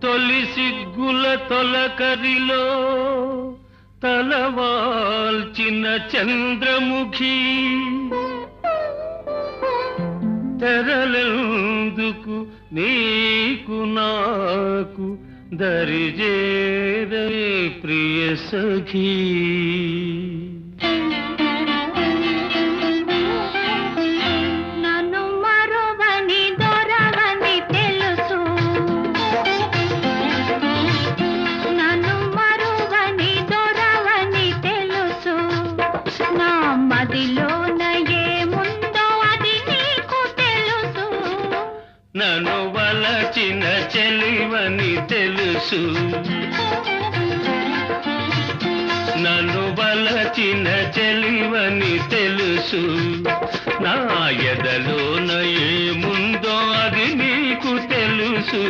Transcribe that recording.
తొలి సిగ్గుల తొలకరిలో తలవాల్చిన చంద్రముఖి తెరలెందుకు నీకు నాకు దరిజేరే ప్రియ సఖీ. నన్ను మరువని దొరవని తెలుసు, నన్ను మరువని దొరవని తెలుసు, నా మదిలోన ఏముందో అది నీకు తెలుసు. నన్ను వలచిన చెలివని తెలుసు, నన్ను వలచిన చెలివని తెలుసు, నా ఎదలోన ఏముందో అది నీకు తెలుసు.